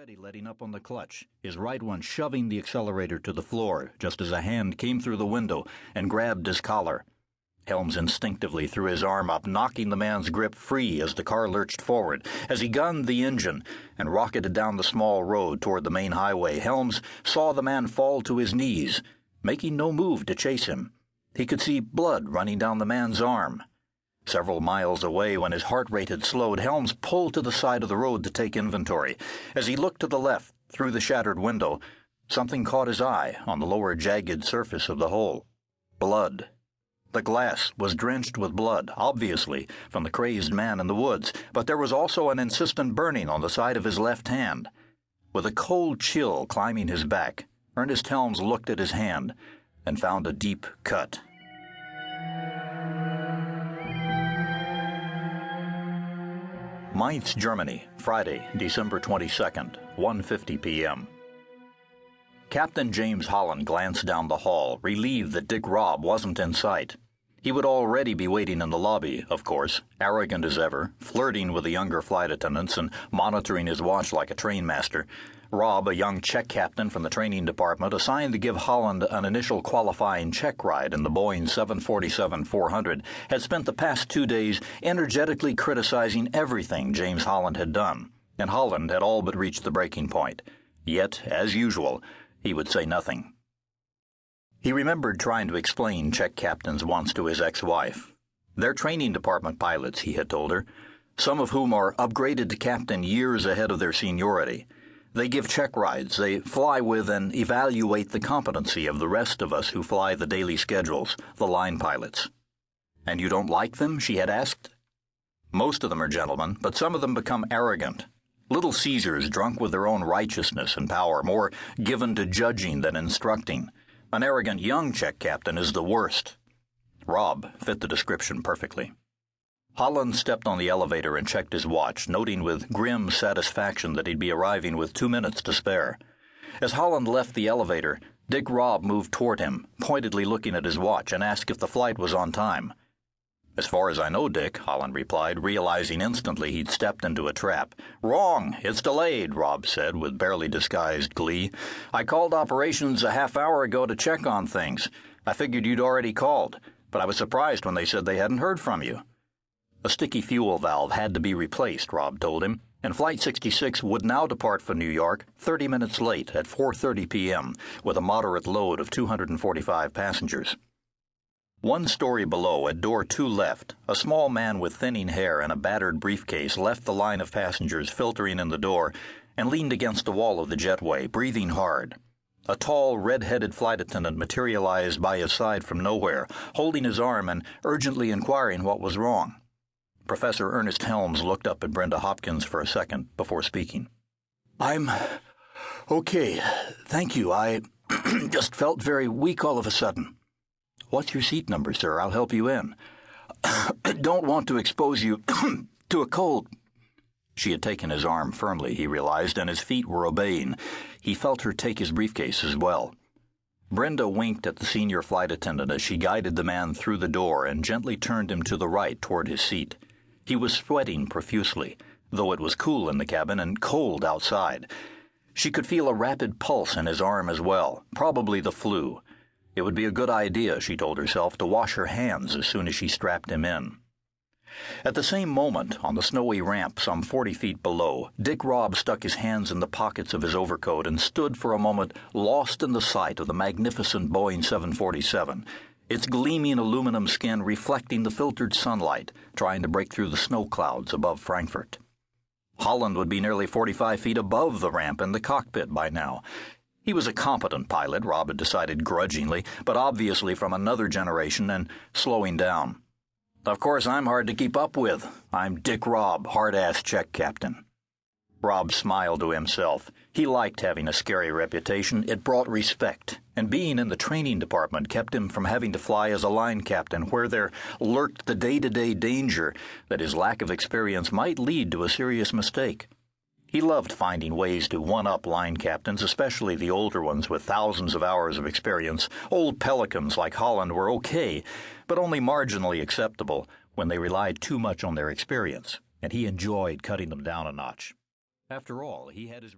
already letting up on the clutch, his right one shoving the accelerator to the floor just as a hand came through the window and grabbed his collar. Helms instinctively threw his arm up, knocking the man's grip free as the car lurched forward. As he gunned the engine and rocketed down the small road toward the main highway, Helms saw the man fall to his knees, making no move to chase him. He could see blood running down the man's arm. Several miles away, when his heart rate had slowed, Helms pulled to the side of the road to take inventory. As he looked to the left, through the shattered window, something caught his eye on the lower jagged surface of the hole. Blood. The glass was drenched with blood, obviously from the crazed man in the woods, but there was also an insistent burning on the side of his left hand. With a cold chill climbing his back, Ernest Helms looked at his hand and found a deep cut. Mainz, Germany, Friday, December 22nd, 1:50 p.m. Captain James Holland glanced down the hall, relieved that Dick Robb wasn't in sight. He would already be waiting in the lobby, of course, arrogant as ever, flirting with the younger flight attendants and monitoring his watch like a trainmaster. Robb, a young check captain from the training department, assigned to give Holland an initial qualifying check ride in the Boeing 747-400, had spent the past 2 days energetically criticizing everything James Holland had done, and Holland had all but reached the breaking point. Yet, as usual, he would say nothing. He remembered trying to explain check captains once to his ex-wife. They're training department pilots, he had told her, some of whom are upgraded to captain years ahead of their seniority. They give check rides, they fly with and evaluate the competency of the rest of us who fly the daily schedules, the line pilots. And you don't like them? She had asked. Most of them are gentlemen, but some of them become arrogant. Little Caesars drunk with their own righteousness and power, more given to judging than instructing. An arrogant young check captain is the worst. Robb fit the description perfectly. Holland stepped on the elevator and checked his watch, noting with grim satisfaction that he'd be arriving with 2 minutes to spare. As Holland left the elevator, Dick Robb moved toward him, pointedly looking at his watch, and asked if the flight was on time. "As far as I know, Dick," Holland replied, realizing instantly he'd stepped into a trap. "Wrong. It's delayed," Robb said with barely disguised glee. "I called operations a half hour ago to check on things. I figured you'd already called, but I was surprised when they said they hadn't heard from you." A sticky fuel valve had to be replaced, Robb told him, and Flight 66 would now depart for New York 30 minutes late at 4:30 p.m. with a moderate load of 245 passengers. One story below, at door 2 left, a small man with thinning hair and a battered briefcase left the line of passengers filtering in the door and leaned against the wall of the jetway, breathing hard. A tall, red-headed flight attendant materialized by his side from nowhere, holding his arm and urgently inquiring what was wrong. Professor Ernest Helms looked up at Brenda Hopkins for a second before speaking. "I'm okay, thank you. I just felt very weak all of a sudden." "What's your seat number, sir? I'll help you in." "Don't want to expose you to a cold." She had taken his arm firmly, he realized, and his feet were obeying. He felt her take his briefcase as well. Brenda winked at the senior flight attendant as she guided the man through the door and gently turned him to the right toward his seat. He was sweating profusely, though it was cool in the cabin and cold outside. She could feel a rapid pulse in his arm as well, probably the flu. It would be a good idea, she told herself, to wash her hands as soon as she strapped him in. At the same moment, on the snowy ramp some 40 feet below, Dick Robb stuck his hands in the pockets of his overcoat and stood for a moment lost in the sight of the magnificent Boeing 747, its gleaming aluminum skin reflecting the filtered sunlight, trying to break through the snow clouds above Frankfurt. Holland would be nearly 45 feet above the ramp in the cockpit by now. He was a competent pilot, Robb had decided grudgingly, but obviously from another generation and slowing down. "Of course I'm hard to keep up with. I'm Dick Robb, hard-ass check captain." Robb smiled to himself. He liked having a scary reputation. It brought respect, and being in the training department kept him from having to fly as a line captain, where there lurked the day-to-day danger that his lack of experience might lead to a serious mistake. He loved finding ways to one-up line captains, especially the older ones with thousands of hours of experience. Old pelicans like Holland were okay, but only marginally acceptable when they relied too much on their experience, and he enjoyed cutting them down a notch. After all, he had his